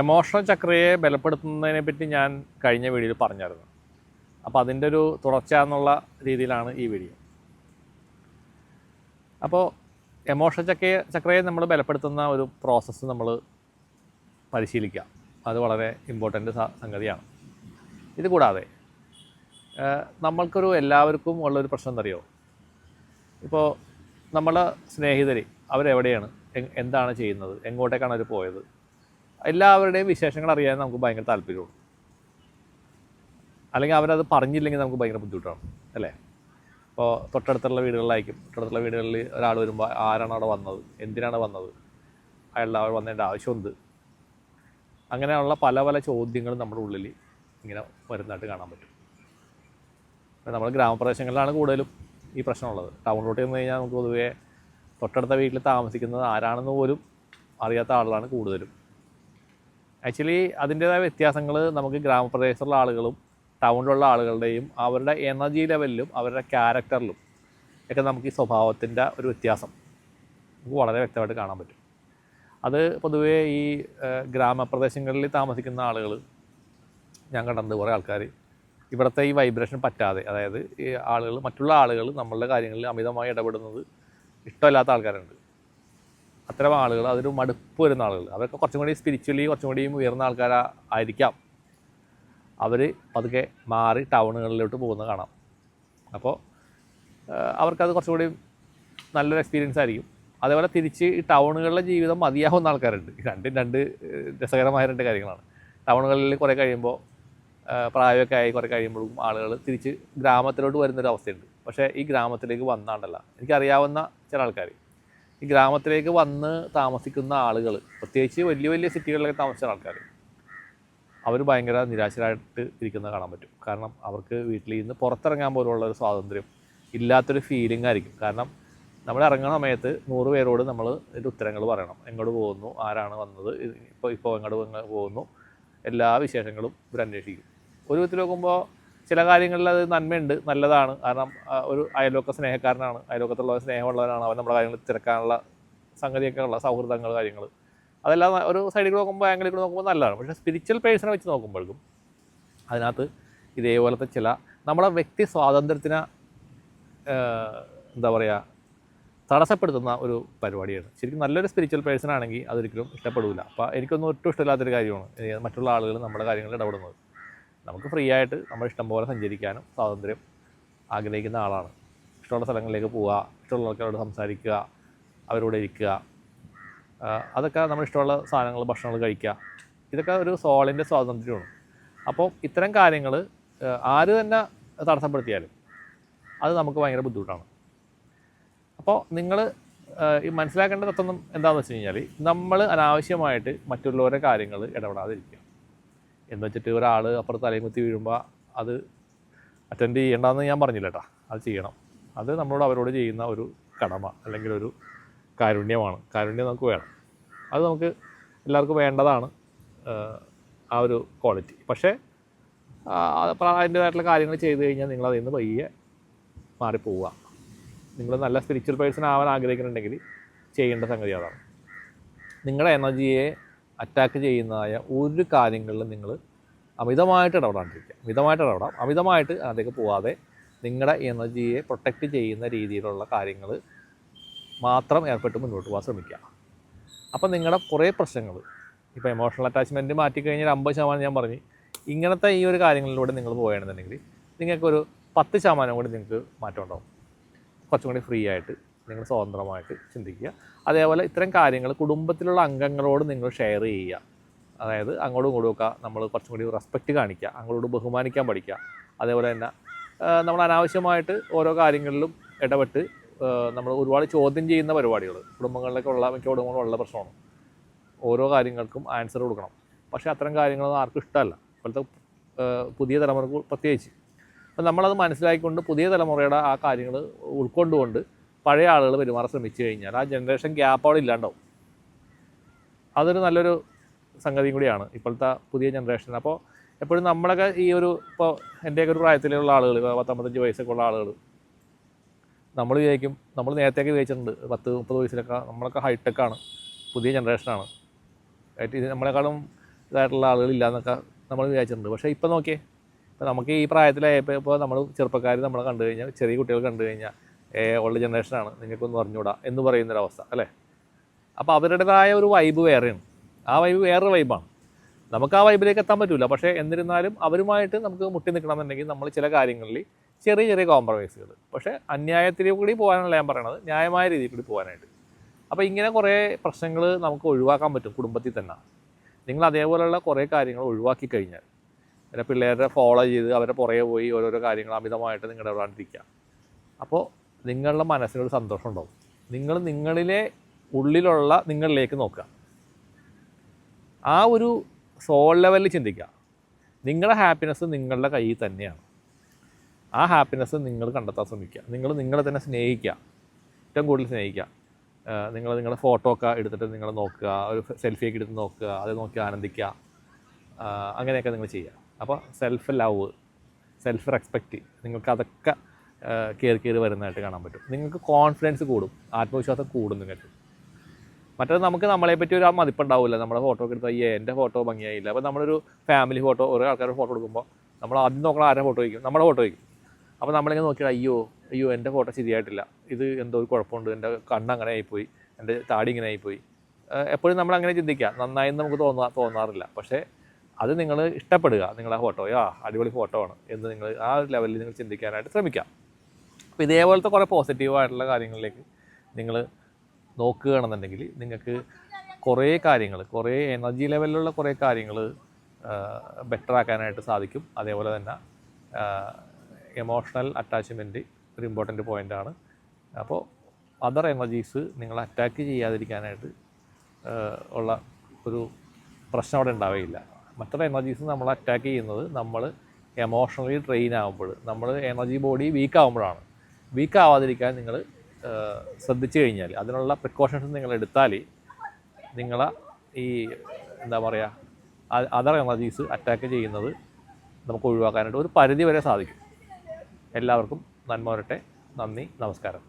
Emotional ചക്രയെ ബലപ്പെടുത്തുന്നതിനെ പറ്റി ഞാൻ കഴിഞ്ഞ വീഡിയോയിൽ പറഞ്ഞായിരുന്നു. അപ്പോൾ അതിൻ്റെ ഒരു തുടർച്ച എന്നുള്ള രീതിയിലാണ് ഈ വീഡിയോ. അപ്പോൾ എമോഷണൽ ചക്രയെ നമ്മൾ ബലപ്പെടുത്തുന്ന ഒരു പ്രോസസ്സ് നമ്മൾ പരിശീലിക്കുക. അത് വളരെ ഇമ്പോർട്ടൻ്റ് സംഗതിയാണ്. ഇത് കൂടാതെ നമ്മൾക്കൊരു എല്ലാവർക്കും ഉള്ളൊരു പ്രശ്നം എന്തറിയോ, ഇപ്പോൾ നമ്മളെ സ്നേഹിതർ അവരെവിടെയാണ്, എന്താണ് ചെയ്യുന്നത്, എങ്ങോട്ടേക്കാണ് അവർ പോയത്, എല്ലാവരുടെയും വിശേഷങ്ങൾ അറിയാൻ നമുക്ക് ഭയങ്കര താല്പര്യമുള്ളൂ. അല്ലെങ്കിൽ അവരത് പറഞ്ഞില്ലെങ്കിൽ നമുക്ക് ഭയങ്കര ബുദ്ധിമുട്ടാണ് അല്ലേ. ഇപ്പോൾ തൊട്ടടുത്തുള്ള വീടുകളിൽ ഒരാൾ വരുമ്പോൾ ആരാണ് അവിടെ വന്നത്, എന്തിനാണ് വന്നത്, അയാളുടെ അവിടെ വന്നതിൻ്റെ ആവശ്യമുണ്ട്, അങ്ങനെയുള്ള പല പല ചോദ്യങ്ങളും നമ്മുടെ ഉള്ളിൽ ഇങ്ങനെ വരുന്നതായിട്ട് കാണാൻ പറ്റും. നമ്മൾ ഗ്രാമപ്രദേശങ്ങളിലാണ് കൂടുതലും ഈ പ്രശ്നമുള്ളത്. ടൗണിലോട്ട് ചെന്ന് കഴിഞ്ഞാൽ നമുക്ക് പൊതുവേ തൊട്ടടുത്ത വീട്ടിൽ താമസിക്കുന്നത് ആരാണെന്ന് പോലും അറിയാത്ത ആളുകളാണ് കൂടുതലും. ആക്ച്വലി അതിൻ്റേതായ വ്യത്യാസങ്ങൾ നമുക്ക് ഗ്രാമപ്രദേശത്തുള്ള ആളുകളും ടൗണിലുള്ള ആളുകളുടെയും അവരുടെ എനർജി ലെവലിലും അവരുടെ ക്യാരക്ടറിലും ഒക്കെ നമുക്ക് ഈ സ്വഭാവത്തിൻ്റെ ഒരു വ്യത്യാസം നമുക്ക് വളരെ വ്യക്തമായിട്ട് കാണാൻ പറ്റും. അത് പൊതുവേ ഈ ഗ്രാമപ്രദേശങ്ങളിൽ താമസിക്കുന്ന ആളുകൾ, ഞാൻ കണ്ടിട്ടുണ്ട് കുറേ ആൾക്കാർ ഇവിടുത്തെ ഈ വൈബ്രേഷൻ പറ്റാതെ, അതായത് ഈ ആളുകൾ, മറ്റുള്ള ആളുകൾ നമ്മളുടെ കാര്യങ്ങളിൽ അമിതമായി ഇടപെടുന്നത് ഇഷ്ടമല്ലാത്ത ആൾക്കാരുണ്ട്. അത്തരം ആളുകൾ, അതൊരു മടുപ്പ് വരുന്ന ആളുകൾ, അവരൊക്കെ കുറച്ചും കൂടി സ്പിരിച്വലി കുറച്ചും കൂടിയും ഉയർന്ന ആൾക്കാരായിരിക്കാം. അവർ പതുക്കെ മാറി ടൗണുകളിലോട്ട് പോകുന്നത് കാണാം. അപ്പോൾ അവർക്കത് കുറച്ചുകൂടി നല്ലൊരു എക്സ്പീരിയൻസ് ആയിരിക്കും. അതേപോലെ തിരിച്ച് ഈ ടൗണുകളിലെ ജീവിതം മതിയാവുന്ന ആൾക്കാരുണ്ട്. രണ്ട് രസകരമായ രണ്ട് കാര്യങ്ങളാണ്. ടൗണുകളിൽ കുറേ കഴിയുമ്പോൾ പ്രായമൊക്കെ ആയി കുറേ കഴിയുമ്പോഴും ആളുകൾ തിരിച്ച് ഗ്രാമത്തിലോട്ട് വരുന്നൊരു അവസ്ഥയുണ്ട്. പക്ഷേ ഈ ഗ്രാമത്തിലേക്ക് വന്നാണ്ടല്ല, എനിക്കറിയാവുന്ന ചില ആൾക്കാർ ഈ ഗ്രാമത്തിലേക്ക് വന്ന് താമസിക്കുന്ന ആളുകൾ, പ്രത്യേകിച്ച് വലിയ വലിയ സിറ്റികളിലൊക്കെ താമസിച്ച ആൾക്കാർ, അവർ ഭയങ്കര നിരാശരായിട്ട് ഇരിക്കുന്നത് കാണാൻ പറ്റും. കാരണം അവർക്ക് വീട്ടിൽ നിന്ന് പുറത്തിറങ്ങാൻ പോലുള്ള ഒരു സ്വാതന്ത്ര്യം ഇല്ലാത്തൊരു ഫീലിംഗ് ആയിരിക്കും. കാരണം നമ്മൾ ഇറങ്ങുന്ന സമയത്ത് 100 പേരോട് നമ്മൾ ഇതിൻ്റെ ഉത്തരങ്ങൾ പറയണം. എങ്ങോട്ട് പോകുന്നു, ആരാണ് വന്നത്, ഇപ്പോൾ എങ്ങോട്ട് പോകുന്നു, എല്ലാ വിശേഷങ്ങളും ഇവർ അന്വേഷിക്കും. ഒരു വിധത്തിൽ നോക്കുമ്പോൾ ചില കാര്യങ്ങളിൽ അത് നന്മയുണ്ട്, നല്ലതാണ്. കാരണം ഒരു അയൽവക്ക സ്നേഹക്കാരനാണ്, അയൽവക്കത്തുള്ള സ്നേഹമുള്ളവരാണ്, അവൻ നമ്മുടെ കാര്യങ്ങൾ തിരക്കാനുള്ള സംഗതിയൊക്കെ ഉള്ള സൗഹൃദങ്ങൾ, കാര്യങ്ങൾ, അതെല്ലാം ഒരു സൈഡിൽ നോക്കുമ്പോൾ, ആംഗിളിൽ നോക്കുമ്പോൾ നല്ലതാണ്. പക്ഷേ സ്പിരിച്വൽ പേഴ്സണെ വെച്ച് നോക്കുമ്പോഴേക്കും അതിനകത്ത് ഇതേപോലത്തെ ചില നമ്മളെ വ്യക്തി സ്വാതന്ത്ര്യത്തിന് എന്താ പറയുക, തടസ്സപ്പെടുത്തുന്ന ഒരു പരിപാടിയാണ്. ശരിക്കും നല്ലൊരു സ്പിരിച്വൽ പേഴ്സൺ ആണെങ്കിൽ അതൊരിക്കലും ഇഷ്ടപ്പെടില്ല. അപ്പോൾ എനിക്കൊന്നും ഒട്ടും ഇഷ്ടമില്ലാത്തൊരു കാര്യമാണ് മറ്റുള്ള ആളുകൾ നമ്മുടെ കാര്യങ്ങളിൽ ഇടപെടുന്നത്. നമുക്ക് ഫ്രീ ആയിട്ട് നമ്മുടെ ഇഷ്ടം പോലെ സഞ്ചരിക്കാനും സ്വാതന്ത്ര്യം ആഗ്രഹിക്കുന്ന ആളാണ്. ഇഷ്ടമുള്ള സ്ഥലങ്ങളിലേക്ക് പോവുക, ഇഷ്ടമുള്ള ആൾക്കാരോട് സംസാരിക്കുക, അവരോട് ഇരിക്കുക, അതൊക്കെ നമ്മൾ ഇഷ്ടമുള്ള സാധനങ്ങൾ, ഭക്ഷണങ്ങൾ കഴിക്കുക, ഇതൊക്കെ ഒരു സോളിൻ്റെ സ്വാതന്ത്ര്യമാണ്. അപ്പോൾ ഇത്തരം കാര്യങ്ങൾ ആര് തന്നെ തടസ്സപ്പെടുത്തിയാലും അത് നമുക്ക് ഭയങ്കര ബുദ്ധിമുട്ടാണ്. അപ്പോൾ നിങ്ങൾ ഈ മനസ്സിലാക്കേണ്ട തത്വം എന്താണെന്ന് വെച്ച് കഴിഞ്ഞാൽ, നമ്മൾ അനാവശ്യമായിട്ട് മറ്റുള്ളവരുടെ കാര്യങ്ങൾ ഇടപെടാതിരിക്കുക. എന്ന് വെച്ചിട്ട് ഒരാൾ അപ്പുറത്ത് തലയും കുത്തി വീഴുമ്പോൾ അത് അറ്റൻഡ് ചെയ്യേണ്ടതെന്ന് ഞാൻ പറഞ്ഞില്ല കേട്ടോ, അത് ചെയ്യണം. അത് നമ്മളോട് അവരോട് ചെയ്യുന്ന ഒരു കടമ അല്ലെങ്കിൽ ഒരു കാരുണ്യമാണ്. കാരുണ്യം നമുക്ക് വേണം, അത് നമുക്ക് എല്ലാവർക്കും വേണ്ടതാണ് ആ ഒരു ക്വാളിറ്റി. പക്ഷേ അതിൻ്റേതായിട്ടുള്ള കാര്യങ്ങൾ ചെയ്ത് കഴിഞ്ഞാൽ നിങ്ങൾ അതിൽ നിന്ന് പയ്യെ മാറിപ്പോവുക. നിങ്ങൾ നല്ല സ്പിരിച്വൽ പേഴ്സൺ ആവാൻ ആഗ്രഹിക്കുന്നുണ്ടെങ്കിൽ ചെയ്യേണ്ട സംഗതി അതാണ്. നിങ്ങളുടെ എനർജിയെ അറ്റാക്ക് ചെയ്യുന്നതായ ഒരു കാര്യങ്ങളിലും നിങ്ങൾ അമിതമായിട്ട് ഇടപെടാണ്ടിരിക്കുക. മിതമായിട്ട് ഇടപെടാം, അമിതമായിട്ട് അതിലേക്ക് പോവാതെ നിങ്ങളുടെ എനർജിയെ പ്രൊട്ടക്റ്റ് ചെയ്യുന്ന രീതിയിലുള്ള കാര്യങ്ങൾ മാത്രം ഏർപ്പെട്ട് മുന്നോട്ട് പോകാൻ ശ്രമിക്കുക. അപ്പോൾ നിങ്ങളുടെ കുറേ പ്രശ്നങ്ങൾ, ഇപ്പോൾ എമോഷണൽ അറ്റാച്ച്മെൻറ്റ് മാറ്റിക്കഴിഞ്ഞാൽ 50% ഞാൻ പറഞ്ഞു, ഇങ്ങനത്തെ ഈ ഒരു കാര്യങ്ങളിലൂടെ നിങ്ങൾ പോവുകയാണെന്നുണ്ടെങ്കിൽ നിങ്ങൾക്കൊരു 10% കൂടി നിങ്ങൾക്ക് മാറ്റം ഉണ്ടാവും. കുറച്ചും കൂടി ഫ്രീ ആയിട്ട് നിങ്ങൾ സ്വതന്ത്രമായിട്ട് ചിന്തിക്കുക. അതേപോലെ ഇത്തരം കാര്യങ്ങൾ കുടുംബത്തിലുള്ള അംഗങ്ങളോട് നിങ്ങൾ ഷെയർ ചെയ്യുക. അതായത് അങ്ങോട്ടും ഇങ്ങോട്ടും ഒക്കെ നമ്മൾ കുറച്ചും കൂടി റെസ്പെക്റ്റ് കാണിക്കുക, അങ്ങോട്ട് ബഹുമാനിക്കാൻ പഠിക്കുക. അതേപോലെ തന്നെ നമ്മൾ അനാവശ്യമായിട്ട് ഓരോ കാര്യങ്ങളിലും ഇടപെട്ട് നമ്മൾ ഒരുപാട് ചോദ്യം ചെയ്യുന്ന പരിപാടികൾ കുടുംബങ്ങളിലൊക്കെ മിക്ക കുടുംബങ്ങളും ഉള്ള പ്രശ്നമാണ്. ഓരോ കാര്യങ്ങൾക്കും ആൻസർ കൊടുക്കണം. പക്ഷേ അത്തരം കാര്യങ്ങളൊന്നും ആർക്കും ഇഷ്ടമല്ല, ഇപ്പോഴത്തെ പുതിയ തലമുറക്ക് പ്രത്യേകിച്ച്. അപ്പം നമ്മളത് മനസ്സിലാക്കിക്കൊണ്ട് പുതിയ തലമുറയുടെ ആ കാര്യങ്ങൾ ഉൾക്കൊണ്ടുകൊണ്ട് പഴയ ആളുകൾ പെരുമാറാൻ ശ്രമിച്ചു കഴിഞ്ഞാൽ ആ ജനറേഷൻ ഗ്യാപ്പ് അവിടെ ഇല്ലാണ്ടാവും. അതൊരു നല്ലൊരു സംഗതിയും കൂടിയാണ് ഇപ്പോഴത്തെ പുതിയ ജനറേഷൻ. അപ്പോൾ എപ്പോഴും നമ്മളൊക്കെ ഈ ഒരു, ഇപ്പോൾ എൻ്റെയൊക്കെ ഒരു പ്രായത്തിലുള്ള ആളുകൾ, 10-55 വയസ്സൊക്കെ ഉള്ള ആളുകൾ, നമ്മൾ വിചാരിക്കും, നമ്മൾ നേരത്തെയൊക്കെ വിചാരിച്ചിട്ടുണ്ട് 10-30 വയസ്സിലൊക്കെ നമ്മളൊക്കെ ഹൈടെക്കാണ്, പുതിയ ജനറേഷനാണ്, നമ്മളെക്കാളും ഇതായിട്ടുള്ള ആളുകളില്ല എന്നൊക്കെ നമ്മൾ വിചാരിച്ചിട്ടുണ്ട്. പക്ഷേ ഇപ്പോൾ നോക്കിയേ, ഇപ്പോൾ നമുക്ക് ഈ പ്രായത്തിലായപ്പോൾ ഇപ്പോൾ നമ്മൾ ചെറുപ്പക്കാർ നമ്മളെ കണ്ടു കഴിഞ്ഞാൽ, ചെറിയ കുട്ടികൾ കണ്ടു കഴിഞ്ഞാൽ ഓൾഡ് ജനറേഷനാണ്, നിങ്ങൾക്കൊന്നും അറിഞ്ഞുകൂടാ എന്ന് പറയുന്നൊരവസ്ഥ അല്ലേ. അപ്പോൾ അവരുടേതായ ഒരു വൈബ് വേറെയാണ്. ആ വൈബ് വേറൊരു വൈബാണ്. നമുക്ക് ആ വൈബിലേക്ക് എത്താൻ പറ്റില്ല. പക്ഷേ എന്നിരുന്നാലും അവരുമായിട്ട് നമുക്ക് മുട്ടി നിൽക്കണമെന്നുണ്ടെങ്കിൽ നമ്മൾ ചില കാര്യങ്ങളിൽ ചെറിയ ചെറിയ കോംപ്രമൈസുകൾ, പക്ഷേ അന്യായത്തിലേക്ക് കൂടി പോകാനല്ല ഞാൻ പറയണത്, ന്യായമായ രീതിയിൽ കൂടി പോകാനായിട്ട്. അപ്പോൾ ഇങ്ങനെ കുറേ പ്രശ്നങ്ങൾ നമുക്ക് ഒഴിവാക്കാൻ പറ്റും കുടുംബത്തിൽ തന്നെ. നിങ്ങൾ അതേപോലെയുള്ള കുറേ കാര്യങ്ങൾ ഒഴിവാക്കി കഴിഞ്ഞാൽ, പിന്നെ പിള്ളേരെ ഫോളോ ചെയ്ത് അവരെ പുറകെ പോയി ഓരോരോ കാര്യങ്ങൾ അമിതമായിട്ട് നിങ്ങളുടെ ഇടാണ്ടിരിക്കുക. അപ്പോൾ നിങ്ങളുടെ മനസ്സിനൊരു സന്തോഷം ഉണ്ടാവും. നിങ്ങൾ നിങ്ങളിലെ ഉള്ളിലുള്ള നിങ്ങളിലേക്ക് നോക്കുക. ആ ഒരു സോൾ ലെവലിൽ ചിന്തിക്കുക. നിങ്ങളുടെ ഹാപ്പിനെസ് നിങ്ങളുടെ കയ്യിൽ തന്നെയാണ്. ആ ഹാപ്പിനെസ് നിങ്ങൾ കണ്ടെത്താൻ ശ്രമിക്കുക. നിങ്ങൾ നിങ്ങളെ തന്നെ സ്നേഹിക്കുക, ഏറ്റവും കൂടുതൽ സ്നേഹിക്കുക. നിങ്ങളുടെ ഫോട്ടോ ഒക്കെ എടുത്തിട്ട് നിങ്ങൾ നോക്കുക, ഒരു സെൽഫിയൊക്കെ എടുത്ത് നോക്കുക, അത് നോക്കി ആനന്ദിക്കുക. അങ്ങനെയൊക്കെ നിങ്ങൾ ചെയ്യുക. അപ്പോൾ സെൽഫ് ലവ്, സെൽഫ് റെസ്പെക്റ്റ്, നിങ്ങൾക്ക് അതൊക്കെ കയറി വരുന്നതായിട്ട് കാണാൻ പറ്റും. നിങ്ങൾക്ക് കോൺഫിഡൻസ് കൂടും, ആത്മവിശ്വാസം കൂടും നിങ്ങൾക്ക്. മറ്റേത് നമുക്ക് നമ്മളെപ്പറ്റി ഒരു മതിപ്പുണ്ടാവില്ല. നമ്മുടെ ഫോട്ടോ ഒക്കെ എടുത്താൽ എൻ്റെ ഫോട്ടോ ഭംഗിയായില്ല. അപ്പോൾ നമ്മളൊരു ഫാമിലി ഫോട്ടോ, ഓരോ ആൾക്കാരുടെ ഫോട്ടോ എടുക്കുമ്പോൾ നമ്മൾ ആദ്യം നോക്കണം ആരുടെ ഫോട്ടോ വയ്ക്കും, നമ്മുടെ ഫോട്ടോ വയ്ക്കും. അപ്പോൾ നമ്മളിങ്ങനെ നോക്കിയാൽ അയ്യോ എൻ്റെ ഫോട്ടോ ശരിയായിട്ടില്ല, ഇത് എന്തോ ഒരു കുഴപ്പമുണ്ട്, എൻ്റെ കണ്ണ് അങ്ങനെ ആയിപ്പോയി, എൻ്റെ താടി ഇങ്ങനെ ആയിപ്പോയി. എപ്പോഴും നമ്മളങ്ങനെ ചിന്തിക്കുക. നന്നായെന്ന് നമുക്ക് തോന്നാറില്ല. പക്ഷേ അത് നിങ്ങൾ ഇഷ്ടപ്പെടുക, നിങ്ങളുടെ ഫോട്ടോ അടിപൊളി ഫോട്ടോ ആണ് എന്ന് നിങ്ങൾ ആ ഒരു ലെവലിൽ നിങ്ങൾ ചിന്തിക്കാനായിട്ട് ശ്രമിക്കാം. അപ്പോൾ ഇതേപോലത്തെ കുറേ പോസിറ്റീവായിട്ടുള്ള കാര്യങ്ങളിലേക്ക് നിങ്ങൾ നോക്കുകയാണെന്നുണ്ടെങ്കിൽ നിങ്ങൾക്ക് കുറേ കാര്യങ്ങൾ, കുറേ എനർജി ലെവലിലുള്ള കുറേ കാര്യങ്ങൾ ബെറ്റർ ആക്കാനായിട്ട് സാധിക്കും. അതേപോലെ തന്നെ എമോഷണൽ അറ്റാച്ച്മെൻറ്റ് ഒരു ഇമ്പോർട്ടൻ്റ് പോയിൻ്റാണ്. അപ്പോൾ അതർ എനർജീസ് നിങ്ങൾ അറ്റാക്ക് ചെയ്യാതിരിക്കാനായിട്ട് ഉള്ള ഒരു പ്രശ്നം അവിടെ ഉണ്ടാവുകയില്ല. മറ്റുള്ള എനർജീസ് നമ്മൾ അറ്റാക്ക് ചെയ്യുന്നത് നമ്മൾ എമോഷണലി ട്രെയിൻ ആകുമ്പോൾ, നമ്മൾ എനർജി ബോഡി വീക്ക് ആകുമ്പോഴാണ്. വീക്ക് ആവാതിരിക്കാൻ നിങ്ങൾ ശ്രദ്ധിച്ചു കഴിഞ്ഞാൽ, അതിനുള്ള പ്രിക്കോഷൻസ് നിങ്ങൾ എടുത്താൽ നിങ്ങളെ ഈ എന്താ പറയുക അതർ എനർജീസ് അറ്റാക്ക് ചെയ്യുന്നത് നമുക്ക് ഒഴിവാക്കാനായിട്ട് ഒരു പരിധി വരെ സാധിക്കും. എല്ലാവർക്കും നന്മ വരട്ടെ. നന്ദി, നമസ്കാരം.